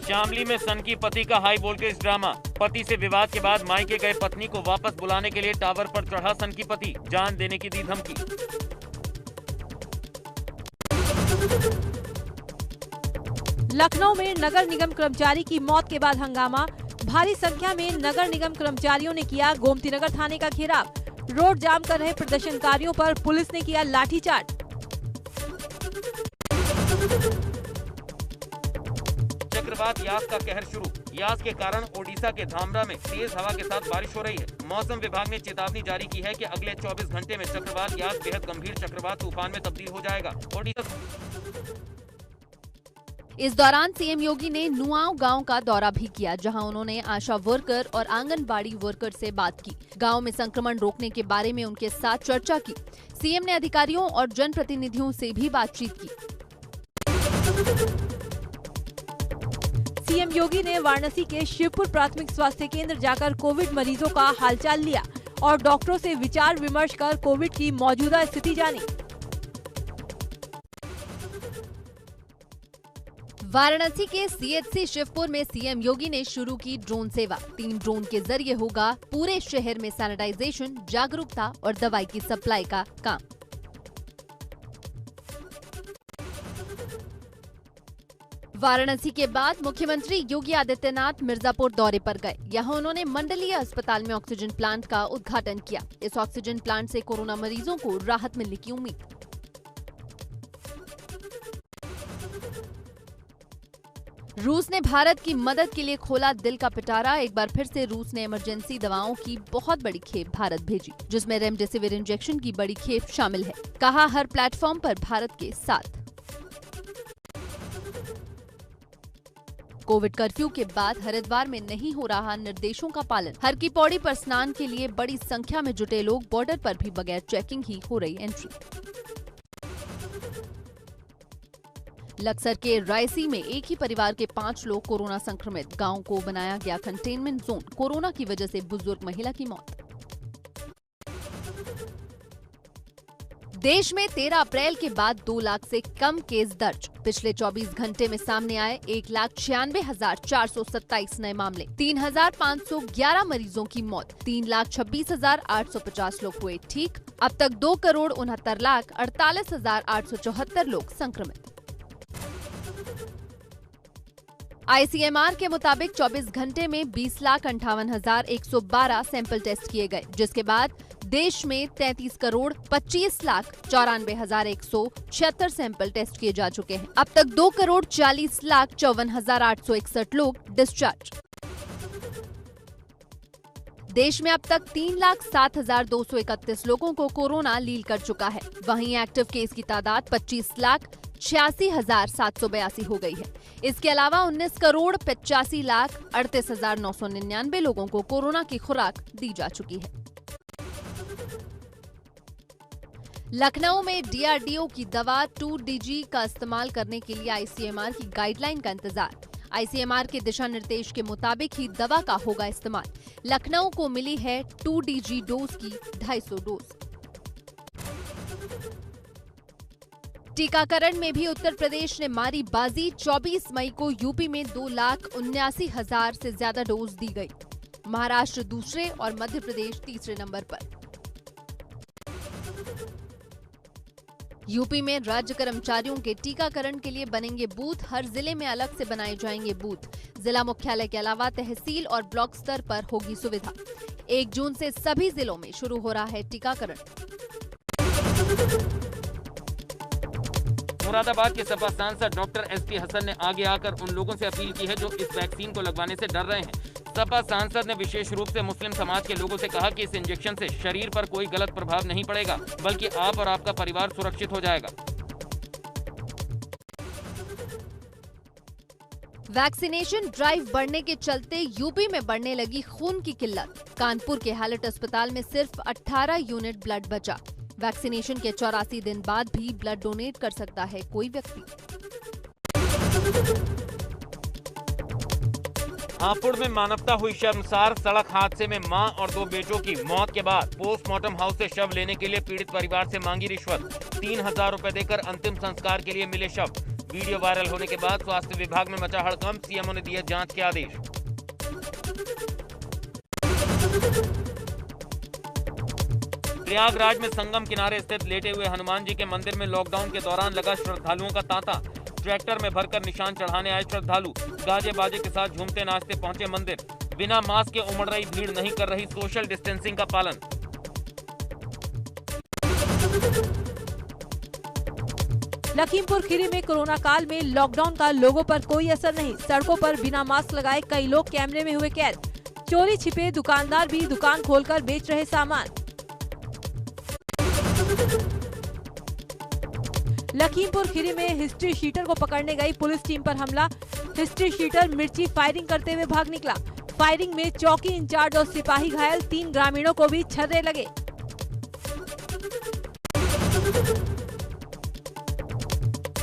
शामली में सनकी पति का हाई वोल्टेज ड्रामा। पति से विवाद के बाद मायके गए पत्नी को वापस बुलाने के लिए टावर पर चढ़ा सनकी पति, जान देने की दी धमकी। लखनऊ में नगर निगम कर्मचारी की मौत के बाद हंगामा। भारी संख्या में नगर निगम कर्मचारियों ने किया गोमती नगर थाने का घेराव। रोड जाम कर रहे प्रदर्शनकारियों पर पुलिस ने किया लाठीचार्ज। चक्रवात यास का कहर शुरू। यास के कारण ओडिशा के धामरा में तेज हवा के साथ बारिश हो रही है। मौसम विभाग ने चेतावनी जारी की है कि अगले 24 घंटे में चक्रवात यास बेहद गंभीर चक्रवात तूफान में तब्दील हो जाएगा। ओडिशा। इस दौरान सीएम योगी ने नुआव गांव का दौरा भी किया, जहां उन्होंने आशा वर्कर और आंगनबाड़ी वर्कर से बात की। गांव में संक्रमण रोकने के बारे में उनके साथ चर्चा की। सीएम ने अधिकारियों और जनप्रतिनिधियों से भी बातचीत की। सीएम योगी ने वाराणसी के शिवपुर प्राथमिक स्वास्थ्य केंद्र जाकर कोविड मरीजों का हालचाल लिया और डॉक्टरों से विचार विमर्श कर कोविड की मौजूदा स्थिति जानी। वाराणसी के सीएचसी शिवपुर में सीएम योगी ने शुरू की ड्रोन सेवा। 3 ड्रोन के जरिए होगा पूरे शहर में सैनिटाइजेशन, जागरूकता और दवाई की सप्लाई का काम। वाराणसी के बाद मुख्यमंत्री योगी आदित्यनाथ मिर्जापुर दौरे पर गए। यहां उन्होंने मंडलीय अस्पताल में ऑक्सीजन प्लांट का उद्घाटन किया। इस ऑक्सीजन प्लांट से कोरोना मरीजों को राहत मिलने की उम्मीद। रूस ने भारत की मदद के लिए खोला दिल का पिटारा। एक बार फिर से रूस ने इमरजेंसी दवाओं की बहुत बड़ी खेप भारत भेजी, जिसमें रेमडेसिविर इंजेक्शन की बड़ी खेप शामिल है। कहा हर प्लेटफॉर्म पर भारत के साथ। कोविड कर्फ्यू के बाद हरिद्वार में नहीं हो रहा निर्देशों का पालन। हर की पौड़ी पर स्नान के लिए बड़ी संख्या में जुटे लोग। बॉर्डर पर भी बगैर चेकिंग ही हो रही एंट्री। लक्सर के रायसी में एक ही परिवार के 5 लोग कोरोना संक्रमित। गांव को बनाया गया कंटेनमेंट जोन। कोरोना की वजह से बुजुर्ग महिला की मौत। देश में 13 अप्रैल के बाद 2 लाख से कम केस दर्ज। पिछले 24 घंटे में सामने आए 1,96,427 नए मामले। 3,511 मरीजों की मौत। 3,26,850 लोग हुए ठीक। अब तक 2,69,48,874 लोग संक्रमित। आईसीएमआर के मुताबिक 24 घंटे में 20,58,112 सैंपल टेस्ट किए गए, जिसके बाद देश में 33,25,94,176 सैंपल टेस्ट किए जा चुके हैं। अब तक 2,40,54,861 लोग डिस्चार्ज। देश में अब तक 3,07,231 लोगों को कोरोना लील कर चुका है। वहीं एक्टिव केस की तादाद 25,86,782 हो गई है। इसके अलावा 19,85,38,999 लोगों को कोरोना की खुराक दी जा चुकी है। लखनऊ में डीआरडीओ की दवा 2DG का इस्तेमाल करने के लिए आईसीएमआर की गाइडलाइन का इंतजार। आईसीएमआर के दिशा निर्देश के मुताबिक ही दवा का होगा इस्तेमाल। लखनऊ को मिली है 2DG डोज की 250 डोज। टीकाकरण में भी उत्तर प्रदेश ने मारी बाजी। 24 मई को यूपी में 2,79,000 से ज्यादा डोज दी गई। महाराष्ट्र दूसरे और मध्य प्रदेश तीसरे नंबर पर। यूपी में राज्य कर्मचारियों के टीकाकरण के लिए बनेंगे बूथ। हर जिले में अलग से बनाए जाएंगे बूथ। जिला मुख्यालय के अलावा तहसील और ब्लॉक स्तर पर होगी सुविधा। 1 जून से सभी जिलों में शुरू हो रहा है टीकाकरण। मुरादाबाद के सपा सांसद डॉक्टर एसपी हसन ने आगे आकर उन लोगों से अपील की है जो इस वैक्सीन को लगवाने से डर रहे हैं। सपा सांसद ने विशेष रूप से मुस्लिम समाज के लोगों से कहा कि इस इंजेक्शन से शरीर पर कोई गलत प्रभाव नहीं पड़ेगा, बल्कि आप और आपका परिवार सुरक्षित हो जाएगा। वैक्सीनेशन ड्राइव बढ़ने के चलते यूपी में बढ़ने लगी खून की किल्लत। कानपुर के हैलट अस्पताल में सिर्फ 18 यूनिट ब्लड बचा। वैक्सीनेशन के 84 दिन बाद भी ब्लड डोनेट कर सकता है कोई व्यक्ति। हापुड़ में मानवता हुई शर्मसार। सड़क हादसे में मां और 2 बेटों की मौत के बाद पोस्टमार्टम हाउस से शव लेने के लिए पीड़ित परिवार से मांगी रिश्वत। 3,000 रुपए देकर अंतिम संस्कार के लिए मिले शव। वीडियो वायरल होने के बाद स्वास्थ्य विभाग में मचा हड़कंप, सीएमओ ने दिए जांच के आदेश। प्रयागराज में संगम किनारे स्थित लेटे हुए हनुमान जी के मंदिर में लॉकडाउन के दौरान लगा श्रद्धालुओं का तांता। ट्रैक्टर में भरकर निशान चढ़ाने आए श्रद्धालु गाजे बाजे के साथ झूमते नाचते पहुंचे मंदिर। बिना मास्क के उमड़ रही भीड़ नहीं कर रही सोशल डिस्टेंसिंग का पालन। लखीमपुर खीरी में कोरोना काल में लॉकडाउन का लोगों पर कोई असर नहीं। सड़कों पर बिना मास्क लगाए कई लोग कैमरे में हुए कैद। चोरी छिपे दुकानदार भी दुकान खोलकर बेच रहे सामान। लखीमपुर खीरी में हिस्ट्री शीटर को पकड़ने गई पुलिस टीम पर हमला। हिस्ट्री शीटर मिर्ची फायरिंग करते हुए भाग निकला। फायरिंग में चौकी इंचार्ज और सिपाही घायल, 3 ग्रामीणों को भी छर्रे लगे।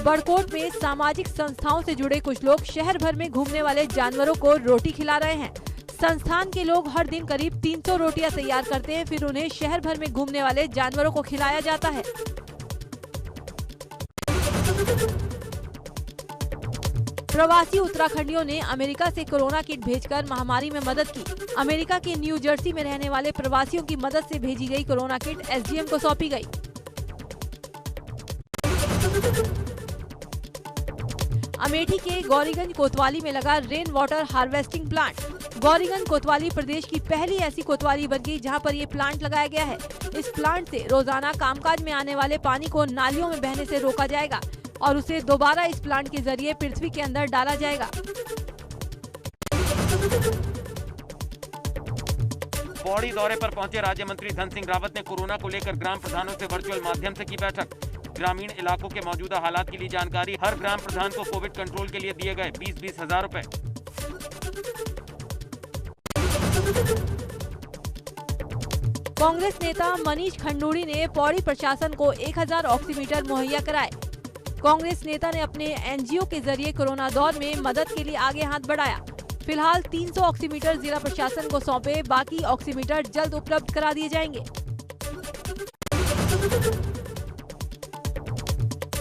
बड़कोट में सामाजिक संस्थाओं से जुड़े कुछ लोग शहर भर में घूमने वाले जानवरों को रोटी खिला रहे हैं। संस्थान के लोग हर दिन करीब 300 रोटियां तैयार करते हैं, फिर उन्हें शहर भर में घूमने वाले जानवरों को खिलाया जाता है। प्रवासी उत्तराखंडियों ने अमेरिका से कोरोना किट भेजकर महामारी में मदद की। अमेरिका के न्यू जर्सी में रहने वाले प्रवासियों की मदद से भेजी गई कोरोना किट एसडीएम को सौंपी गई। अमेठी के गौरीगंज कोतवाली में लगा rain water harvesting plant. Gauriganj कोतवाली प्रदेश की पहली ऐसी कोतवाली बन गई जहां पर ये प्लांट लगाया गया है। इस प्लांट से रोजाना कामकाज में आने वाले पानी को नालियों में बहने से रोका जाएगा और उसे दोबारा इस प्लांट के जरिए पृथ्वी के अंदर डाला जाएगा। पौड़ी दौरे पर पहुंचे राज्य मंत्री धन सिंह रावत ने कोरोना को लेकर ग्राम प्रधानों से वर्चुअल माध्यम से की बैठक। ग्रामीण इलाकों के मौजूदा हालात के लिए जानकारी हर ग्राम प्रधान को कोविड कंट्रोल के लिए दिए गए 20-20 हजार रुपए। कांग्रेस नेता मनीष खंडूड़ी ने पौड़ी प्रशासन को 1000 ऑक्सीमीटर मुहैया कराए। कांग्रेस नेता ने अपने एनजीओ के जरिए कोरोना दौर में मदद के लिए आगे हाथ बढ़ाया। फिलहाल 300 ऑक्सीमीटर जिला प्रशासन को सौंपे, बाकी ऑक्सीमीटर जल्द उपलब्ध करा दिए जाएंगे।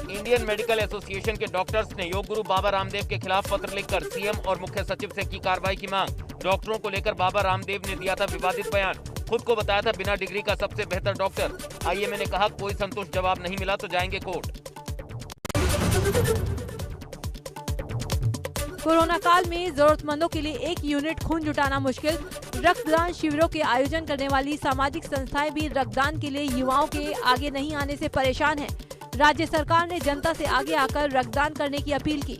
इंडियन मेडिकल एसोसिएशन के डॉक्टर्स ने योग गुरु बाबा रामदेव के खिलाफ पत्र लिखकर सीएम और मुख्य सचिव से की कार्रवाई की मांग। डॉक्टरों को लेकर बाबा रामदेव ने दिया था विवादित बयान। खुद को बताया था बिना डिग्री का सबसे बेहतर डॉक्टर। आईएमए ने कहा कोई संतुष्ट जवाब नहीं मिला तो जाएंगे कोर्ट। कोरोना काल में जरूरतमंदों के लिए 1 यूनिट खून जुटाना मुश्किल। रक्तदान शिविरों के आयोजन करने वाली सामाजिक संस्थाएं भी रक्तदान के लिए युवाओं के आगे नहीं आने से परेशान हैं। राज्य सरकार ने जनता से आगे आकर रक्तदान करने की अपील की।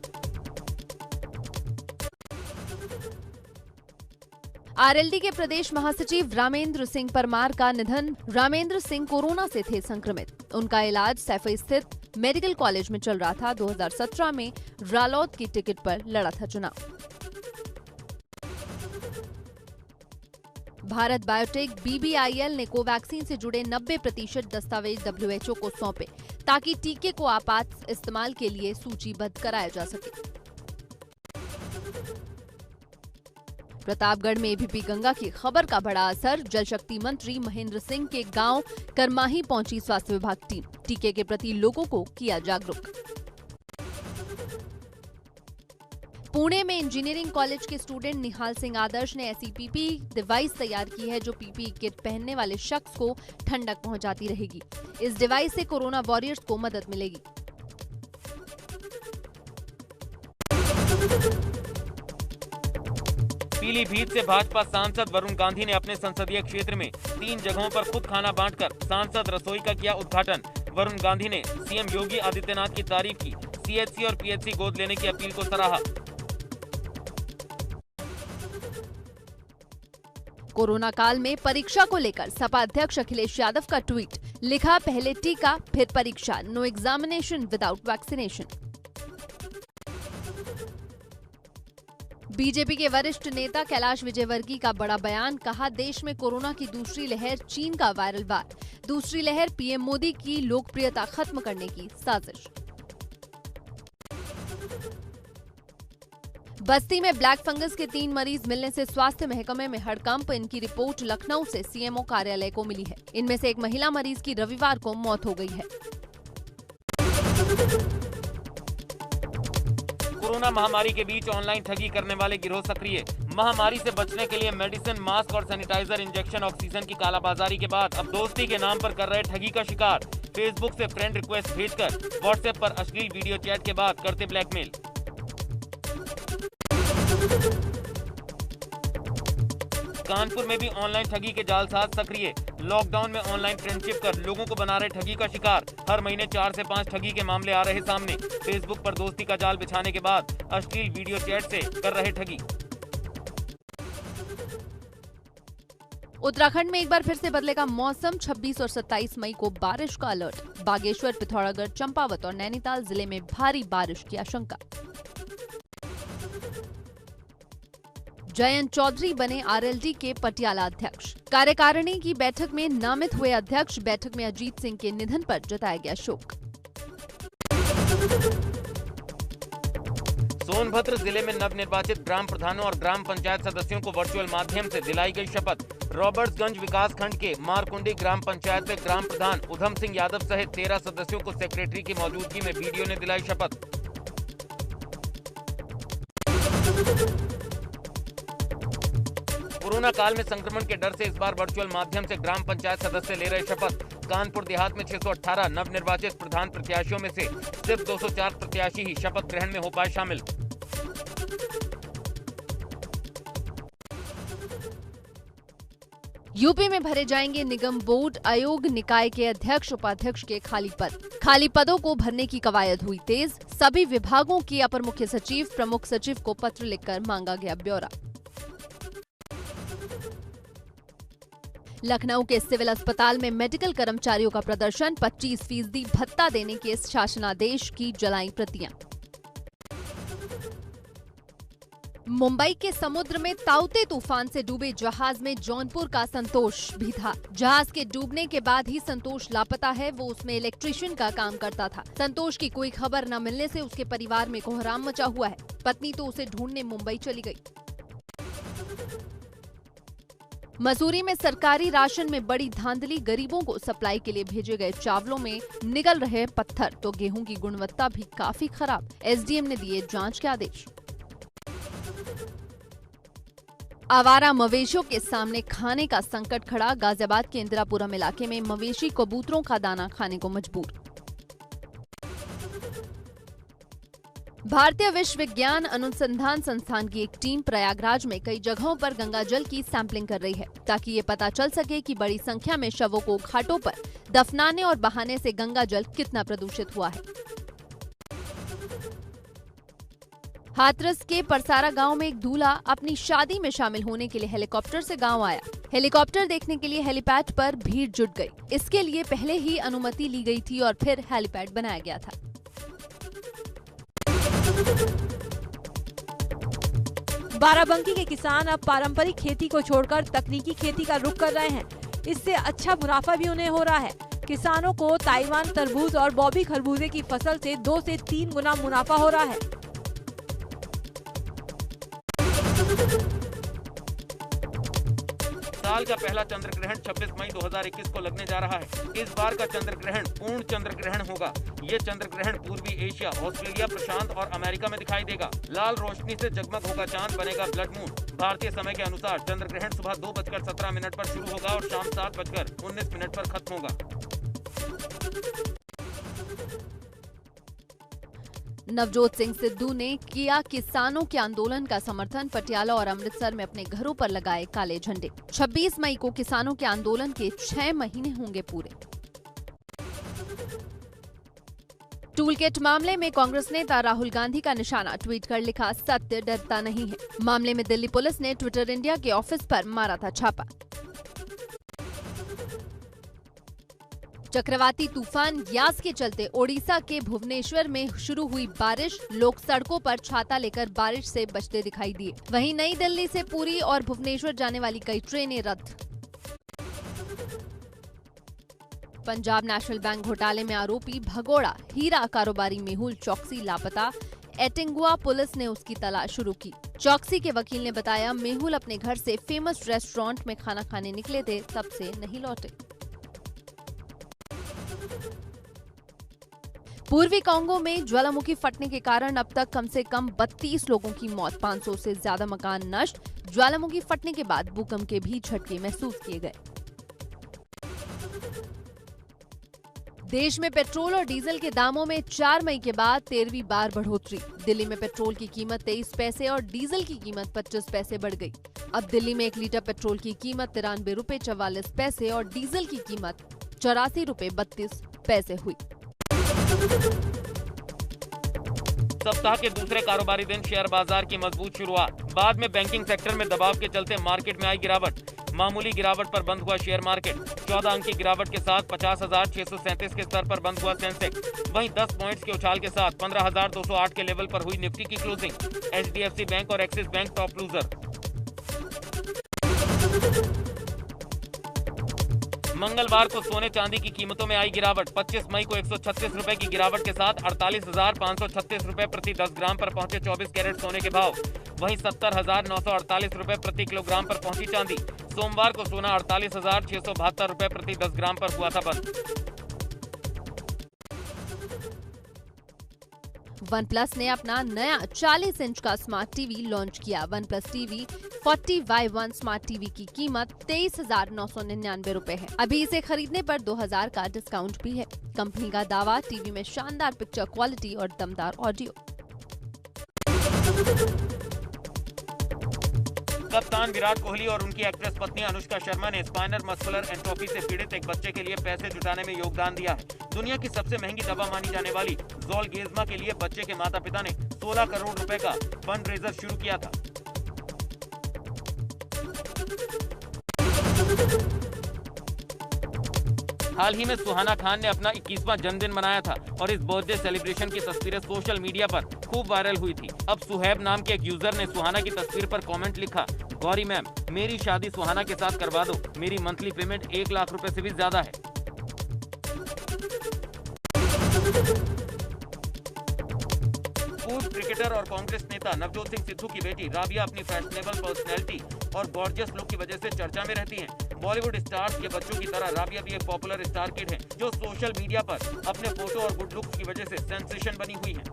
आरएलडी के प्रदेश महासचिव रामेंद्र सिंह परमार का निधन। रामेंद्र सिंह कोरोना से थे संक्रमित। उनका इलाज सैफई स्थित मेडिकल कॉलेज में चल रहा था। 2017 में रालौद की टिकट पर लड़ा था चुनाव। भारत बायोटेक बीबीआईएल ने कोवैक्सीन से जुड़े 90% दस्तावेज डब्ल्यूएचओ को सौंपे ताकि टीके को आपात इस्तेमाल के लिए सूचीबद्ध कराया जा सके। प्रतापगढ़ में एबीपी गंगा की खबर का बड़ा असर। जल शक्ति मंत्री महेंद्र सिंह के गांव करमाही पहुंची स्वास्थ्य विभाग टीम। टीके के प्रति लोगों को किया जागरूक। पुणे में इंजीनियरिंग कॉलेज के स्टूडेंट निहाल सिंह आदर्श ने ऐसी पीपीई डिवाइस तैयार की है जो पीपीई किट पहनने वाले शख्स को ठंडक पहुंचाती रहेगी। इस डिवाइस से कोरोना वॉरियर्स को मदद मिलेगी। पीलीभीत से भाजपा सांसद वरुण गांधी ने अपने संसदीय क्षेत्र में 3 जगहों पर खुद खाना बांटकर सांसद रसोई का किया उद्घाटन। वरुण गांधी ने सीएम योगी आदित्यनाथ की तारीफ की। सीएचसी और पीएचसी गोद लेने की अपील को सराहा। कोरोना काल में परीक्षा को लेकर सपा अध्यक्ष अखिलेश यादव का ट्वीट। लिखा, पहले टीका फिर परीक्षा, no examination without vaccination. BJP के वरिष्ठ नेता कैलाश विजयवर्गीय का बड़ा बयान। कहा, देश में कोरोना की दूसरी लहर चीन का वायरल वार। दूसरी लहर पीएम मोदी की लोकप्रियता खत्म करने की साजिश। बस्ती में ब्लैक फंगस के 3 मरीज मिलने से स्वास्थ्य महकमे में हड़कंप। इनकी रिपोर्ट लखनऊ से सीएमओ कार्यालय को मिली है। इनमें से एक महिला मरीज की रविवार को मौत हो गई है। कोरोना महामारी के बीच ऑनलाइन ठगी करने वाले गिरोह सक्रिय। महामारी से बचने के लिए मेडिसिन, मास्क और सैनिटाइजर, इंजेक्शन, ऑक्सीजन की कालाबाजारी के बाद अब दोस्ती के नाम पर कर रहे ठगी का शिकार। फेसबुक से फ्रेंड रिक्वेस्ट भेजकर व्हाट्सएप पर अश्लील वीडियो चैट के बाद करते ब्लैकमेल। कानपुर में भी ऑनलाइन ठगी के जालसाज सक्रिय। लॉकडाउन में ऑनलाइन फ्रेंडशिप कर लोगों को बना रहे ठगी का शिकार। हर महीने 4 से 5 ठगी के मामले आ रहे सामने। फेसबुक पर दोस्ती का जाल बिछाने के बाद अश्लील वीडियो चैट से कर रहे ठगी। उत्तराखंड में एक बार फिर से बदलेगा मौसम। 26 और 27 मई को बारिश का अलर्ट। बागेश्वर, पिथौरागढ़, चंपावत और नैनीताल जिले में भारी बारिश की आशंका। जयंत चौधरी बने आरएलडी के पटियाला अध्यक्ष। कार्यकारिणी की बैठक में नामित हुए अध्यक्ष। बैठक में अजीत सिंह के निधन पर जताया गया शोक। सोनभद्र जिले में नवनिर्वाचित ग्राम प्रधानों और ग्राम पंचायत सदस्यों को वर्चुअल माध्यम से दिलाई गई शपथ। रॉबर्ट्सगंज विकास खंड के मारकुंडी ग्राम पंचायत में ग्राम प्रधान उधम सिंह यादव सहित 13 सदस्यों को सेक्रेटरी की मौजूदगी में वीडियो ने दिलाई शपथ। कोरोना काल में संक्रमण के डर से इस बार वर्चुअल माध्यम से ग्राम पंचायत सदस्य ले रहे शपथ। कानपुर देहात में 618 नवनिर्वाचित प्रधान प्रत्याशियों में से सिर्फ 204 प्रत्याशी ही शपथ ग्रहण में हो पाए शामिल। यूपी में भरे जाएंगे निगम बोर्ड, आयोग, निकाय के अध्यक्ष, उपाध्यक्ष के खाली पद। खाली पदों को भरने की कवायद हुई तेज। सभी विभागों की अपर मुख्य सचिव, प्रमुख सचिव को पत्र लिखकर मांगा गया ब्यौरा। लखनऊ के सिविल अस्पताल में मेडिकल कर्मचारियों का प्रदर्शन। 25% भत्ता देने के शासनादेश की जलाई प्रतियां। मुंबई के समुद्र में ताउते तूफान से डूबे जहाज में जौनपुर का संतोष भी था। जहाज के डूबने के बाद ही संतोष लापता है। वो उसमें इलेक्ट्रीशियन का काम करता था। संतोष की कोई खबर न मिलने से उसके परिवार में कोहराम मचा हुआ है। पत्नी तो उसे ढूंढने मुंबई चली गई। मसूरी में सरकारी राशन में बड़ी धांधली। गरीबों को सप्लाई के लिए भेजे गए चावलों में निकल रहे पत्थर तो गेहूं की गुणवत्ता भी काफी खराब। एसडीएम ने दिए जांच के आदेश। आवारा मवेशियों के सामने खाने का संकट खड़ा। गाजियाबाद के इंदिरापुरम इलाके में मवेशी कबूतरों का दाना खाने को मजबूर। भारतीय विश्वविज्ञान अनुसंधान संस्थान की एक टीम प्रयागराज में कई जगहों पर गंगा जल की सैंपलिंग कर रही है ताकि ये पता चल सके कि बड़ी संख्या में शवों को घाटों पर दफनाने और बहाने से गंगा जल कितना प्रदूषित हुआ है। हाथरस के परसारा गांव में एक दूल्हा अपनी शादी में शामिल होने के लिए हेलीकॉप्टर से गांव आया। हेलीकॉप्टर देखने के लिए हेलीपैड पर भीड़ जुट गई। इसके लिए पहले ही अनुमति ली गई थी और फिर हेलीपैड बनाया गया था। बाराबंकी के किसान अब पारंपरिक खेती को छोड़कर तकनीकी खेती का रुख कर रहे हैं। इससे अच्छा मुनाफा भी उन्हें हो रहा है। किसानों को ताइवान तरबूज और बॉबी खरबूजे की फसल से 2 से 3 गुना मुनाफा हो रहा है। साल का पहला चंद्र ग्रहण 26 मई 2021 को लगने जा रहा है। इस बार का चंद्र ग्रहण पूर्ण चंद्र ग्रहण होगा। ये चंद्र ग्रहण पूर्वी एशिया, ऑस्ट्रेलिया, प्रशांत और अमेरिका में दिखाई देगा। लाल रोशनी से जगमग होगा चांद, बनेगा ब्लड मून। भारतीय समय के अनुसार चंद्र ग्रहण सुबह 2:17 पर शुरू होगा और शाम 7:19 पर खत्म होगा। नवजोत सिंह सिद्धू ने किया किसानों के आंदोलन का समर्थन। पटियाला और अमृतसर में अपने घरों पर लगाए काले झंडे। 26 मई को किसानों के आंदोलन के 6 महीने होंगे पूरे। टूलकिट मामले में कांग्रेस नेता राहुल गांधी का निशाना। ट्वीट कर लिखा, सत्य डरता नहीं है। मामले में दिल्ली पुलिस ने ट्विटर इंडिया के ऑफिस पर मारा था छापा। चक्रवाती तूफान यास के चलते ओडिशा के भुवनेश्वर में शुरू हुई बारिश। लोग सड़कों पर छाता लेकर बारिश से बचते दिखाई दिए। वहीं नई दिल्ली से पुरी और भुवनेश्वर जाने वाली कई ट्रेनें रद्द। पंजाब नेशनल बैंक घोटाले में आरोपी भगोड़ा हीरा कारोबारी मेहुल चौकसी लापता। एटिंगुआ पुलिस ने उसकी तलाश शुरू की। चौकसी के वकील ने बताया, मेहुल अपने घर से फेमस रेस्टोरेंट में खाना खाने निकले थे, तब से नहीं लौटे। पूर्वी कांगो में ज्वालामुखी फटने के कारण अब तक कम से कम 32 लोगों की मौत, 500 से ज्यादा मकान नष्ट। ज्वालामुखी फटने के बाद भूकंप के भी झटके महसूस किए गए। देश में पेट्रोल और डीजल के दामों में 4 मई के बाद 13वीं बार बढ़ोतरी। दिल्ली में पेट्रोल की कीमत 23 पैसे और डीजल की कीमत 25 पैसे बढ़ गई। अब दिल्ली में 1 लीटर पेट्रोल की कीमत 93 रुपए 44 पैसे और डीजल की कीमत 84 रुपए 32 पैसे हुई। सप्ताह के दूसरे कारोबारी दिन शेयर बाजार की मजबूत शुरुआत, बाद में बैंकिंग सेक्टर में दबाव के चलते मार्केट में आई गिरावट। मामूली गिरावट पर बंद हुआ शेयर मार्केट। 14 अंक की गिरावट के साथ 50,637 के स्तर पर बंद हुआ सेंसेक्स। वहीं 10 पॉइंट्स के उछाल के साथ 15,208 के लेवल पर हुई निफ्टी की क्लोजिंग। एचडीएफसी बैंक और एक्सिस बैंक टॉप लूजर। मंगलवार को सोने चांदी की कीमतों में आई गिरावट। 25 मई को 136 रुपए की गिरावट के साथ 48,536 रुपए प्रति 10 ग्राम पर पहुंचे 24 कैरेट सोने के भाव। वहीं 70,948 रुपए प्रति किलोग्राम पर पहुंची चांदी। सोमवार को सोना 48,672 रुपए प्रति 10 ग्राम पर हुआ था बंद। OnePlus ने अपना नया 40 इंच का स्मार्ट टीवी लॉन्च किया। OnePlus TV 40/1 स्मार्ट टीवी की कीमत 23,999 रुपए है। अभी इसे खरीदने पर 2,000 का डिस्काउंट भी है। कंपनी का दावा, टीवी में शानदार पिक्चर क्वालिटी और दमदार ऑडियो। कप्तान विराट कोहली और उनकी एक्ट्रेस पत्नी अनुष्का शर्मा ने स्पाइनल मस्कुलर एट्रोफी से पीड़ित एक बच्चे के लिए पैसे जुटाने में योगदान दिया है। दुनिया की सबसे महंगी दवा मानी जाने वाली ज़ोलगेन्मा के लिए बच्चे के माता पिता ने 16 करोड़ रुपए का फंड रेजर शुरू किया था। हाल ही में सुहाना खान ने अपना 21वां जन्मदिन मनाया था और इस बर्थडे सेलिब्रेशन की तस्वीरें सोशल मीडिया पर खूब वायरल हुई थी। अब सुहैब नाम के एक यूजर ने सुहाना की तस्वीर पर कमेंट लिखा, गौरी मैम, मेरी शादी सुहाना के साथ करवा दो, मेरी मंथली पेमेंट 1 लाख रुपए से भी ज्यादा है। पूर्व क्रिकेटर और कांग्रेस नेता नवजोत सिंह सिद्धू की बेटी राबिया अपनी फैशनेबल पर्सनैलिटी और गॉर्जियस लुक की वजह से चर्चा में रहती हैं। बॉलीवुड स्टार्स के बच्चों की तरह राबिया भी एक पॉपुलर स्टार किड है जो सोशल मीडिया पर अपने फोटो और गुड लुक्स की वजह से सेंसेशन बनी हुई है।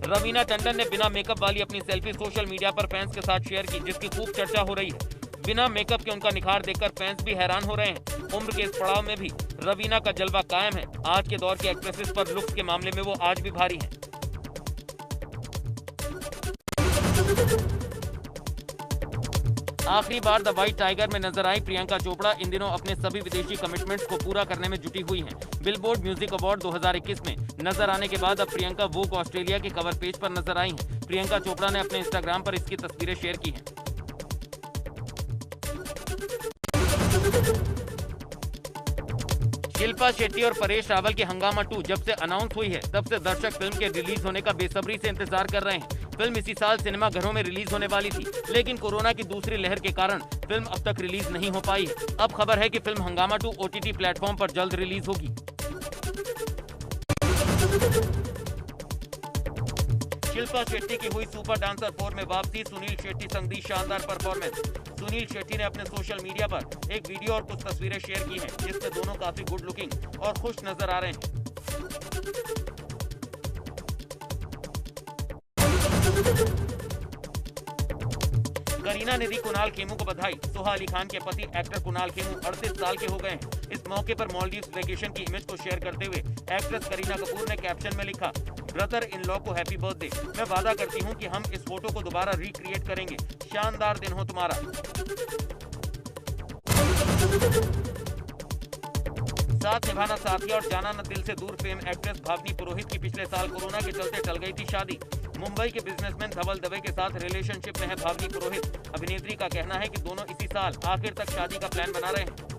रवीना टंडन ने बिना मेकअप वाली अपनी सेल्फी सोशल मीडिया पर फैंस के साथ शेयर की, जिसकी खूब चर्चा हो रही है। बिना मेकअप के उनका निखार देखकर फैंस भी हैरान हो रहे हैं। उम्र के इस पड़ाव में भी रवीना का जलवा कायम है। आज के दौर की एक्ट्रेसेस पर लुक्स के मामले में वो आज भी भारी हैं। आखिरी बार द व्हाइट टाइगर में नजर आई प्रियंका चोपड़ा इन दिनों अपने सभी विदेशी कमिटमेंट्स को पूरा करने में जुटी हुई हैं। बिलबोर्ड म्यूजिक अवार्ड 2021 में नजर आने के बाद अब प्रियंका वोग ऑस्ट्रेलिया के कवर पेज पर नजर आई हैं। प्रियंका चोपड़ा ने अपने इंस्टाग्राम पर इसकी तस्वीरें शेयर की हैं। शिल्पा शेट्टी और परेश रावल की हंगामा 2 जब से अनाउंस हुई है तब से दर्शक फिल्म के रिलीज होने का बेसब्री से इंतजार कर रहे हैं। फिल्म इसी साल सिनेमा घरों में रिलीज होने वाली थी, लेकिन कोरोना की दूसरी लहर के कारण फिल्म अब तक रिलीज नहीं हो पाई है। अब खबर है कि फिल्म हंगामा 2 OTT प्लेटफॉर्म पर जल्द रिलीज होगी। शिल्पा शेट्टी की हुई सुपर डांसर 4 में वापसी, सुनील शेट्टी संग दी शानदार परफॉर्मेंस। सुनील शेट्टी ने अपने सोशल मीडिया पर एक वीडियो और कुछ तस्वीरें शेयर की हैं, जिसमें दोनों काफी गुड लुकिंग और खुश नजर आ रहे हैं। करीना ने दी कुणाल खेमू को बधाई। सोहा अली खान के पति एक्टर कुणाल खेमू 38 साल के हो गए हैं। इस मौके पर मालदीव्स वेकेशन की इमेज को शेयर करते हुए एक्ट्रेस करीना कपूर ने कैप्शन में लिखा, ब्रदर इन लॉ को हैप्पी बर्थडे। मैं वादा करती हूँ कि हम इस फोटो को दोबारा रिक्रिएट करेंगे। शानदार दिन हो तुम्हारा। साथ निभाना साथी और जाना न दिल से दूर फेम एक्ट्रेस भावनी पुरोहित की पिछले साल कोरोना के चलते टल गई थी शादी। मुंबई के बिजनेसमैन धवल दवे के साथ रिलेशनशिप में है भावनी पुरोहित। अभिनेत्री का कहना है कि दोनों इसी साल आखिर तक शादी का प्लान बना रहे हैं।